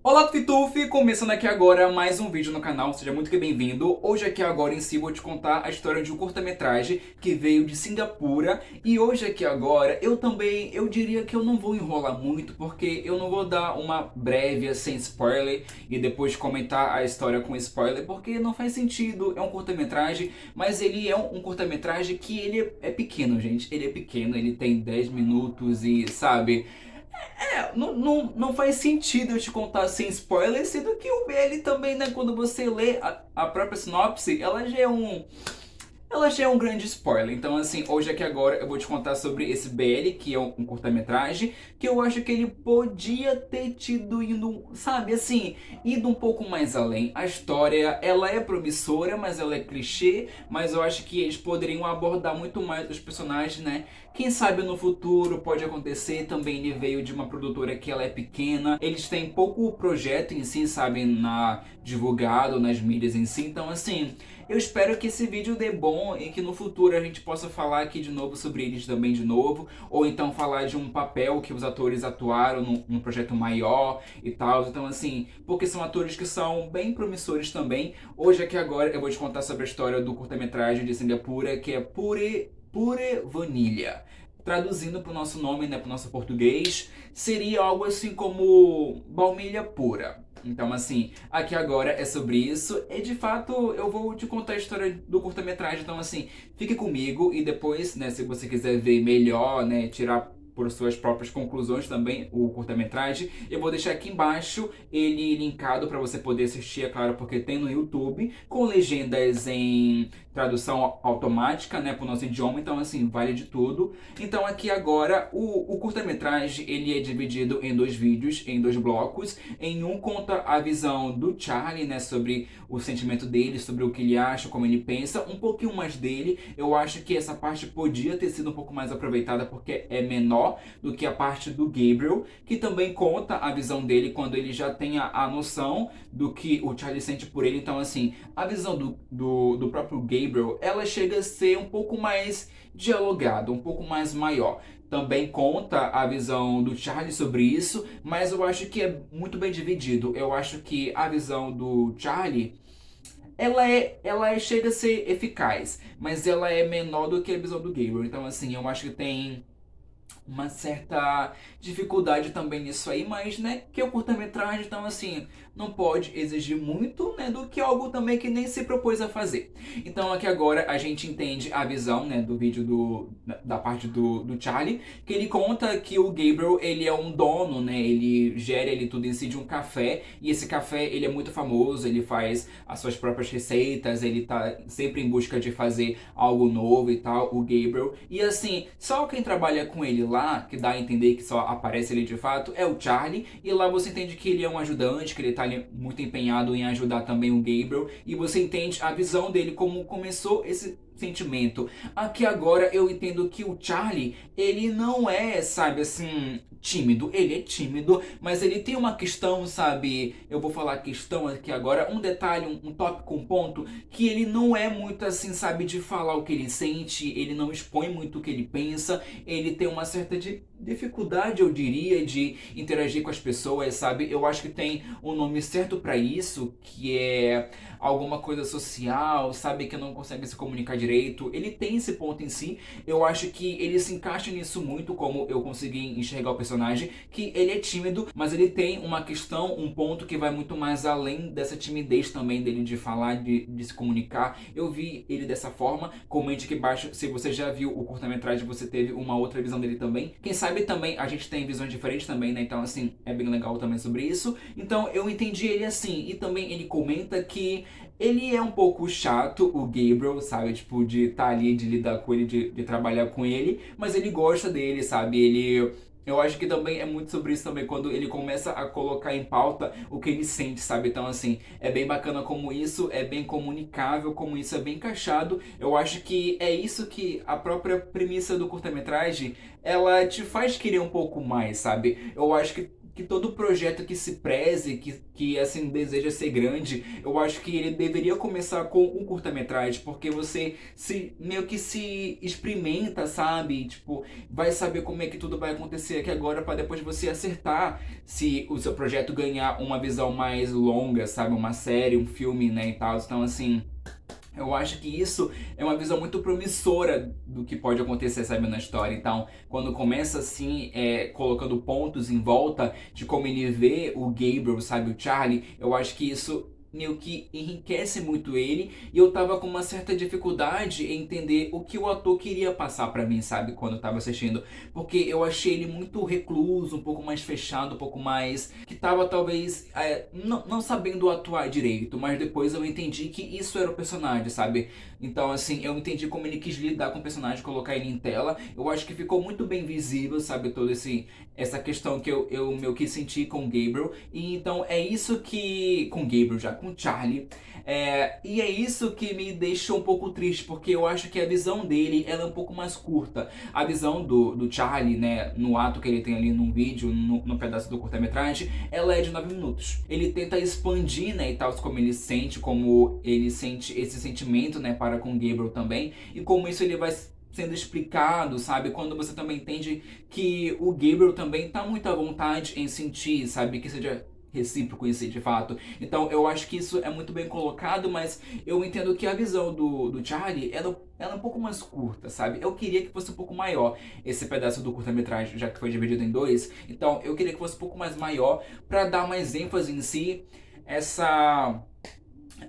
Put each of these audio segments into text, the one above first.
Olá, Tufitufi! Começando aqui agora mais um vídeo no canal, seja muito que bem-vindo. Hoje aqui agora em si vou te contar a história de um curta-metragem que veio de Singapura. E hoje aqui agora eu diria que eu não vou enrolar muito, porque eu não vou dar uma breve sem spoiler e depois comentar a história com spoiler, porque não faz sentido. É um curta-metragem, mas ele é um curta-metragem que ele é pequeno, gente. Ele é pequeno, ele tem 10 minutos e, sabe... não faz sentido eu te contar sem spoiler, sendo que o BL também, né, quando você lê a própria sinopse, ela já é um grande spoiler. Então, assim, hoje aqui agora eu vou te contar sobre esse BL, que é um curta-metragem, que eu acho que ele podia ter tido indo, sabe, assim, ido um pouco mais além. A história, ela é promissora, mas ela é clichê, mas eu acho que eles poderiam abordar muito mais os personagens, né? Quem sabe no futuro pode acontecer. Também ele veio de uma produtora que ela é pequena. Eles têm pouco projeto em si, sabe, divulgado nas mídias em si. Então, assim, eu espero que esse vídeo dê bom e que no futuro a gente possa falar aqui de novo sobre eles também de novo, ou então falar de um papel que os atores atuaram num projeto maior e tal. Então, assim, porque são atores que são bem promissores também. Hoje aqui agora eu vou te contar sobre a história do curta-metragem de Singapura, que é Pure Vanilha. Traduzindo para o nosso nome, né, para o nosso português, seria algo assim como baunilha pura. Então, assim, aqui agora é sobre isso. E de fato, eu vou te contar a história do curta-metragem. Então, assim, fique comigo e depois, né, se você quiser ver melhor, né, tirar por suas próprias conclusões também o curta-metragem, eu vou deixar aqui embaixo ele linkado para você poder assistir, é claro, porque tem no YouTube, com legendas em tradução automática, né, para o nosso idioma. Então, assim, vale de tudo. Então, aqui agora, o curta-metragem ele é dividido em dois vídeos, em dois blocos. Em um conta a visão do Charlie, né, sobre o sentimento dele, sobre o que ele acha, como ele pensa, um pouquinho mais dele. Eu acho que essa parte podia ter sido um pouco mais aproveitada porque é menor do que a parte do Gabriel, que também conta a visão dele quando ele já tem a noção do que o Charlie sente por ele. Então, assim, a visão do próprio Gabriel, ela chega a ser um pouco mais dialogada, um pouco mais maior. Também conta a visão do Charlie sobre isso, mas eu acho que é muito bem dividido. Eu acho que a visão do Charlie, chega a ser eficaz, mas ela é menor do que a visão do Gabriel. Então, assim, eu acho que tem uma certa dificuldade também nisso aí, mas, né, que é o curta-metragem, então, assim, não pode exigir muito, né, do que algo também que nem se propôs a fazer. Então, aqui agora a gente entende a visão, né, do vídeo da parte do Charlie, que ele conta que o Gabriel, ele é um dono, né, ele gera ele tudo em si de um café, e esse café, ele é muito famoso, ele faz as suas próprias receitas, ele tá sempre em busca de fazer algo novo e tal, o Gabriel. E assim, só quem trabalha com ele lá, que dá a entender que só aparece ele de fato, é o Charlie. E lá você entende que ele é um ajudante, que ele tá ali muito empenhado em ajudar também o Gabriel. E você entende a visão dele, como começou esse sentimento. Aqui agora eu entendo que o Charlie, ele não é, sabe, assim, tímido. Ele é tímido, mas ele tem uma questão, sabe? Eu vou falar questão aqui agora, um detalhe, um tópico, um ponto, que ele não é muito assim, sabe, de falar o que ele sente, ele não expõe muito o que ele pensa, ele tem uma certa dificuldade, eu diria, de interagir com as pessoas, sabe? Eu acho que tem um nome certo pra isso, que é alguma coisa social, sabe, que não consegue se comunicar direito. Ele tem esse ponto em si. Eu acho que ele se encaixa nisso muito, como eu consegui enxergar o personagem, que ele é tímido, mas ele tem uma questão, um ponto que vai muito mais além dessa timidez também dele de falar, de se comunicar. Eu vi ele dessa forma. Comente aqui embaixo se você já viu o curta-metragem, você teve uma outra visão dele também. Quem sabe também a gente tem visões diferentes também, né? Então, assim, é bem legal também sobre isso. Então, eu entendi ele assim. E também ele comenta que ele é um pouco chato, o Gabriel, sabe? Tipo, de estar ali, de lidar com ele, de trabalhar com ele. Mas ele gosta dele, sabe? Eu acho que também é muito sobre isso também, quando ele começa a colocar em pauta o que ele sente, sabe? Então, assim, é bem bacana como isso é bem comunicável, como isso é bem encaixado. Eu acho que é isso que a própria premissa do curta-metragem, ela te faz querer um pouco mais, sabe? Eu acho que que todo projeto que se preze, que assim deseja ser grande, eu acho que ele deveria começar com um curta-metragem, porque você se meio que se experimenta, sabe? Tipo, vai saber como é que tudo vai acontecer aqui agora para depois você acertar se o seu projeto ganhar uma visão mais longa, sabe? Uma série, um filme, né, e tal. Então, assim, eu acho que isso é uma visão muito promissora do que pode acontecer, sabe, na história. Então, quando começa assim, colocando pontos em volta de como ele vê o Gabriel, sabe, o Charlie, eu acho que isso meio que enriquece muito ele. E eu tava com uma certa dificuldade em entender o que o ator queria passar pra mim, sabe, quando eu tava assistindo. Porque eu achei ele muito recluso, um pouco mais fechado, um pouco mais. Que tava talvez não sabendo atuar direito, mas depois eu entendi que isso era o personagem, sabe? Então, assim, eu entendi como ele quis lidar com o personagem, colocar ele em tela. Eu acho que ficou muito bem visível, sabe? Toda essa questão que eu meio que senti com o Gabriel. E então é isso que. Com o Gabriel já, com o Charlie. E é isso que me deixou um pouco triste, porque eu acho que a visão dele ela é um pouco mais curta. A visão do Charlie, né, no ato que ele tem ali num vídeo, no pedaço do curta-metragem, ela é de 9 minutos. Ele tenta expandir, né, e tal, como ele sente esse sentimento, né, para com o Gabriel também, e como isso ele vai sendo explicado, sabe? Quando você também entende que o Gabriel também tá muito à vontade em sentir, sabe? Que seja recíproco em si, de fato. Então, eu acho que isso é muito bem colocado, mas eu entendo que a visão do Charlie, ela é um pouco mais curta, sabe? Eu queria que fosse um pouco maior esse pedaço do curta-metragem, já que foi dividido em dois. Então, eu queria que fosse um pouco mais maior para dar mais ênfase em si, essa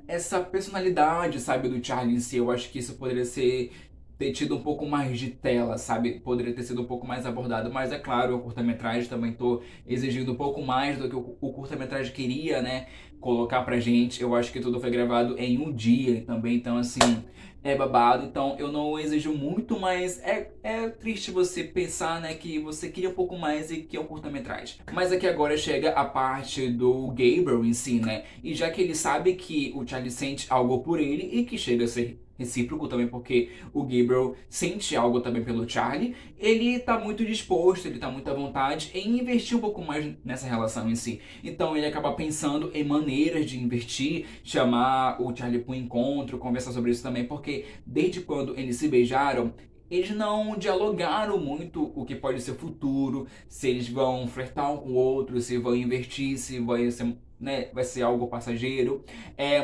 essa personalidade, sabe, do Charlie em si. Eu acho que isso poderia ter tido um pouco mais de tela, sabe? Poderia ter sido um pouco mais abordado, mas é claro, o curta-metragem também tô exigindo um pouco mais do que o curta-metragem queria, né, colocar pra gente. Eu acho que tudo foi gravado em um dia também, então assim, é babado. Então eu não exijo muito, mas é triste você pensar, né, que você queria um pouco mais e que é um curta-metragem. Mas aqui agora chega a parte do Gabriel em si, né? E já que ele sabe que o Charlie sente algo por ele e que chega a ser recíproco também, porque o Gabriel sente algo também pelo Charlie, ele tá muito disposto, ele tá muito à vontade em investir um pouco mais nessa relação em si. Então ele acaba pensando em maneiras de investir, chamar o Charlie para um encontro, conversar sobre isso também, porque desde quando eles se beijaram, eles não dialogaram muito o que pode ser o futuro, se eles vão flertar um com o outro, se vão investir, se vai ser, né, vai ser algo passageiro.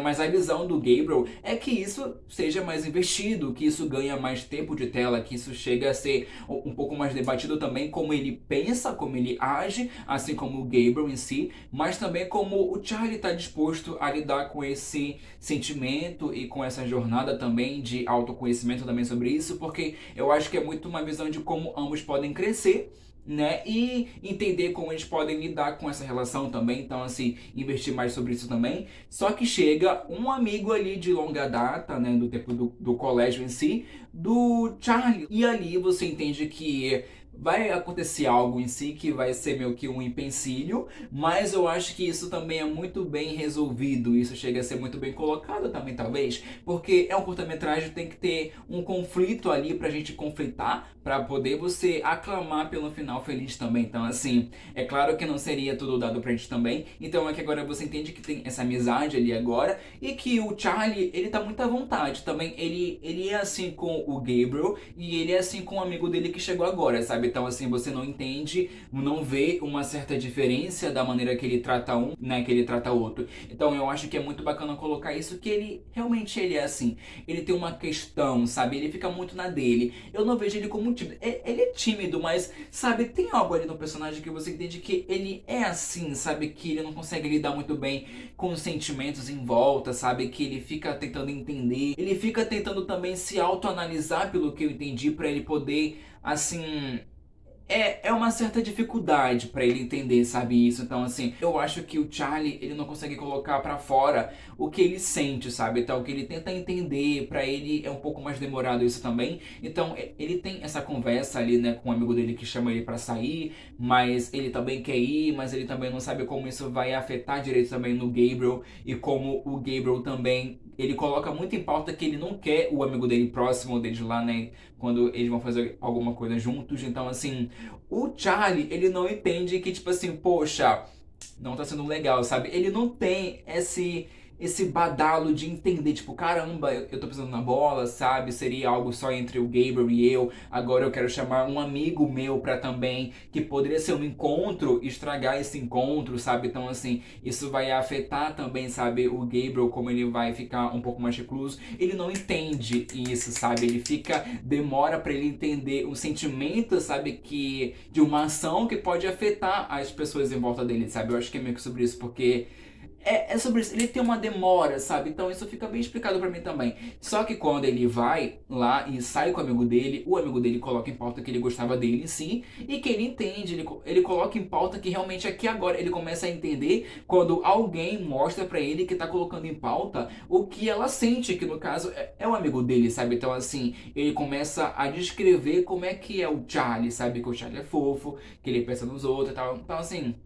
Mas a visão do Gabriel é que isso seja mais investido, que isso ganha mais tempo de tela, que isso chega a ser um pouco mais debatido também, como ele pensa, como ele age, assim como o Gabriel em si, mas também como o Charlie está disposto a lidar com esse sentimento e com essa jornada também de autoconhecimento também sobre isso, porque eu acho que é muito uma visão de como ambos podem crescer, né? E entender como eles podem lidar com essa relação também. Então, assim, investir mais sobre isso também. Só que chega um amigo ali de longa data, né? Do tempo do colégio em si, do Charlie. E ali você entende que vai acontecer algo em si que vai ser meio que um empecilho, mas eu acho que isso também é muito bem resolvido, isso chega a ser muito bem colocado também, talvez, porque é um curta-metragem, tem que ter um conflito ali pra gente conflitar, pra poder você aclamar pelo final feliz também. Então, assim, é claro que não seria tudo dado pra gente também, então é que agora você entende que tem essa amizade ali agora, e que o Charlie, ele tá muito à vontade também, ele é assim com o Gabriel, e ele é assim com o amigo dele que chegou agora, sabe? Então, assim, você não entende, não vê uma certa diferença da maneira que ele trata um, né, que ele trata o outro. Então, eu acho que é muito bacana colocar isso, que ele, realmente, ele é assim. Ele tem uma questão, sabe? Ele fica muito na dele. Eu não vejo ele como tímido. Ele é tímido, mas, sabe, tem algo ali no personagem que você entende que ele é assim, sabe? Que ele não consegue lidar muito bem com os sentimentos em volta, sabe? Que ele fica tentando entender. Ele fica tentando também se autoanalisar, pelo que eu entendi, pra ele poder, assim, é uma certa dificuldade pra ele entender, sabe, isso. Então, assim, eu acho que o Charlie, ele não consegue colocar pra fora o que ele sente, sabe? Então, o que ele tenta entender, pra ele é um pouco mais demorado isso também. Então, ele tem essa conversa ali, né, com um amigo dele que chama ele pra sair, mas ele também quer ir, mas ele também não sabe como isso vai afetar direito também no Gabriel, e como o Gabriel também, ele coloca muito em pauta que ele não quer o amigo dele próximo deles lá, né, quando eles vão fazer alguma coisa juntos. Então, assim, O Charlie, ele não entende que, tipo assim, poxa, não tá sendo legal, sabe? Ele não tem esse badalo de entender, tipo, caramba, eu tô pisando na bola, sabe? Seria algo só entre o Gabriel e eu. Agora eu quero chamar um amigo meu pra também, que poderia ser um encontro, estragar esse encontro, sabe? Então, assim, isso vai afetar também, sabe, o Gabriel, como ele vai ficar um pouco mais recluso. Ele não entende isso, sabe? Ele fica, demora pra ele entender um sentimento, sabe, que de uma ação que pode afetar as pessoas em volta dele, sabe? Eu acho que é meio que sobre isso, porque é sobre isso, ele tem uma demora, sabe? Então isso fica bem explicado pra mim também. Só que quando ele vai lá e sai com o amigo dele coloca em pauta que ele gostava dele sim, e que ele entende, ele coloca em pauta que realmente aqui agora ele começa a entender quando alguém mostra pra ele que tá colocando em pauta o que ela sente, que no caso é o amigo dele, sabe? Então assim, ele começa a descrever como é que é o Charlie, sabe? Que o Charlie é fofo, que ele pensa nos outros e tal. Então assim,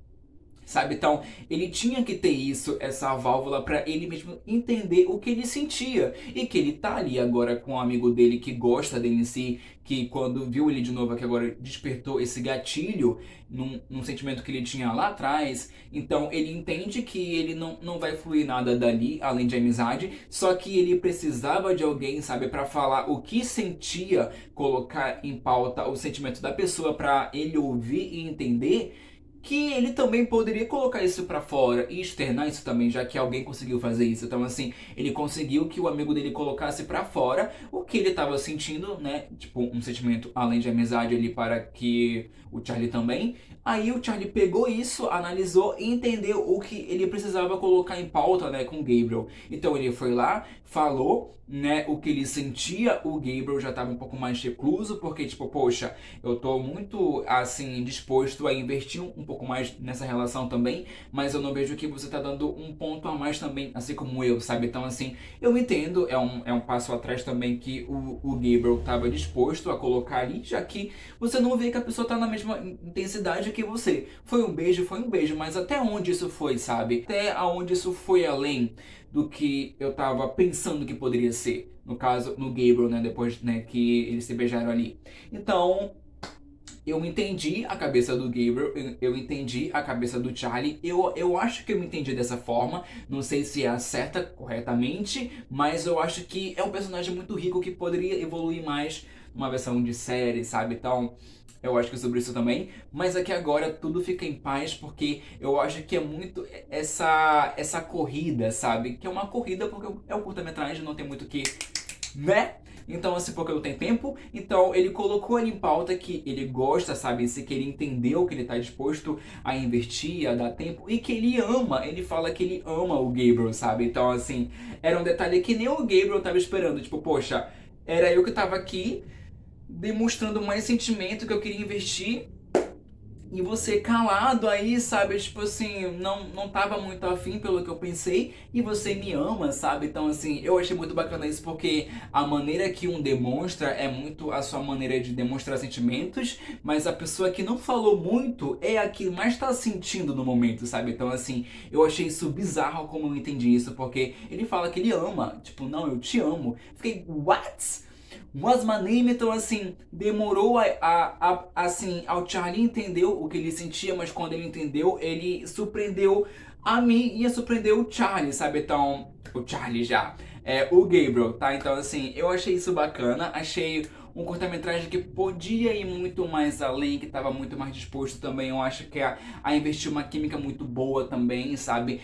sabe? Então, ele tinha que ter isso, essa válvula para ele mesmo entender o que ele sentia. E que ele tá ali agora com um amigo dele que gosta dele em si, que quando viu ele de novo, que agora despertou esse gatilho num sentimento que ele tinha lá atrás. Então, ele entende que ele não vai fluir nada dali, além de amizade, só que ele precisava de alguém, sabe, para falar o que sentia, colocar em pauta o sentimento da pessoa para ele ouvir e entender que ele também poderia colocar isso pra fora e externar isso também, já que alguém conseguiu fazer isso. Então, assim, ele conseguiu que o amigo dele colocasse pra fora o que ele tava sentindo, né? Tipo, um sentimento além de amizade ali para que o Charlie também. Aí o Charlie pegou isso, analisou e entendeu o que ele precisava colocar em pauta, né, com o Gabriel. Então ele foi lá, falou, né, o que ele sentia. O Gabriel já tava um pouco mais recluso, porque tipo, poxa, eu tô muito, assim, disposto a investir um pouco mais nessa relação também, mas eu não vejo que você tá dando um ponto a mais também, assim como eu, sabe? Então, assim, eu entendo, é um passo atrás também que o Gabriel tava disposto a colocar ali, já que você não vê que a pessoa tá na mesma intensidade que você. Foi um beijo, mas até onde isso foi, sabe? Até aonde isso foi além do que eu tava pensando que poderia ser. No caso, no Gabriel, né? Depois, né, que eles se beijaram ali. Então, eu entendi a cabeça do Gabriel, eu entendi a cabeça do Charlie. Eu acho que eu me entendi dessa forma. Não sei se é a certa corretamente, mas eu acho que é um personagem muito rico que poderia evoluir mais numa versão de série, sabe? Então, eu acho que é sobre isso também. Mas aqui agora tudo fica em paz, porque eu acho que é muito essa corrida, sabe? Que é uma corrida porque é um curta-metragem, não tem muito o que, né? Então, assim, porque não tem tempo, então ele colocou ali em pauta que ele gosta, sabe, se que ele entendeu que ele tá disposto a investir, a dar tempo, e que ele ama, ele fala que ele ama o Gabriel, sabe? Então, assim, era um detalhe que nem o Gabriel tava esperando, tipo, poxa, era eu que tava aqui demonstrando mais sentimento que eu queria investir, e você calado aí, sabe? Tipo assim, não tava muito afim pelo que eu pensei. E você me ama, sabe? Então, assim, eu achei muito bacana isso porque a maneira que um demonstra é muito a sua maneira de demonstrar sentimentos. Mas a pessoa que não falou muito é a que mais tá sentindo no momento, sabe? Então, assim, eu achei isso bizarro como eu entendi isso. Porque ele fala que ele ama. Tipo, não, eu te amo. Fiquei, what? What's my name? Então, assim, demorou assim, ao Charlie entender o que ele sentia, mas quando ele entendeu, ele surpreendeu a mim e surpreendeu o Charlie, sabe? Então, o Charlie já. O Gabriel, tá? Então, assim, eu achei isso bacana, achei um curta-metragem que podia ir muito mais além, que estava muito mais disposto também. Eu acho que a investir uma química muito boa também, sabe?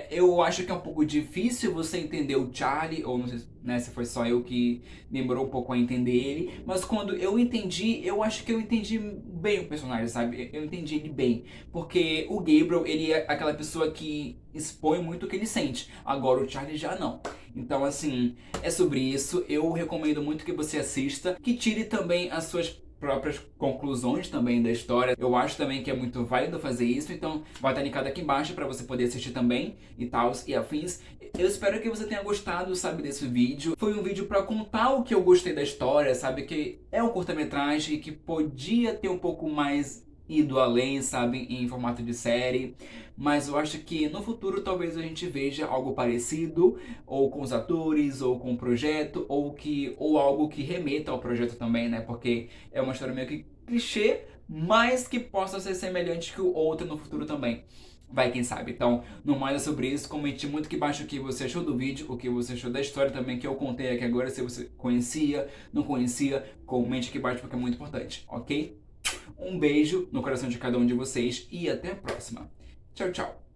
Eu acho que é um pouco difícil você entender o Charlie, ou não sei, né, se foi só eu que demorou um pouco a entender ele, mas quando eu entendi, eu acho que eu entendi bem o personagem, sabe? Eu entendi ele bem, porque o Gabriel, ele é aquela pessoa que expõe muito o que ele sente, agora o Charlie já não. Então, assim, é sobre isso. Eu recomendo muito que você assista, que tire também as suas próprias conclusões também da história. Eu acho também que é muito válido fazer isso, então vai estar linkado aqui embaixo para você poder assistir também e tal, e afins. Eu espero que você tenha gostado, sabe, desse vídeo. Foi um vídeo para contar o que eu gostei da história, sabe, que é um curta-metragem que podia ter um pouco mais ido além, sabe, em formato de série, mas eu acho que no futuro talvez a gente veja algo parecido, ou com os atores, ou com o projeto, ou algo que remeta ao projeto também, né, porque é uma história meio que clichê, mas que possa ser semelhante que o outro no futuro também. Vai, quem sabe. Então, no mais é sobre isso. Comente muito aqui embaixo o que você achou do vídeo, o que você achou da história também que eu contei aqui agora. Se você conhecia, não conhecia, comente aqui embaixo porque é muito importante, ok? Um beijo no coração de cada um de vocês e até a próxima. Tchau, tchau.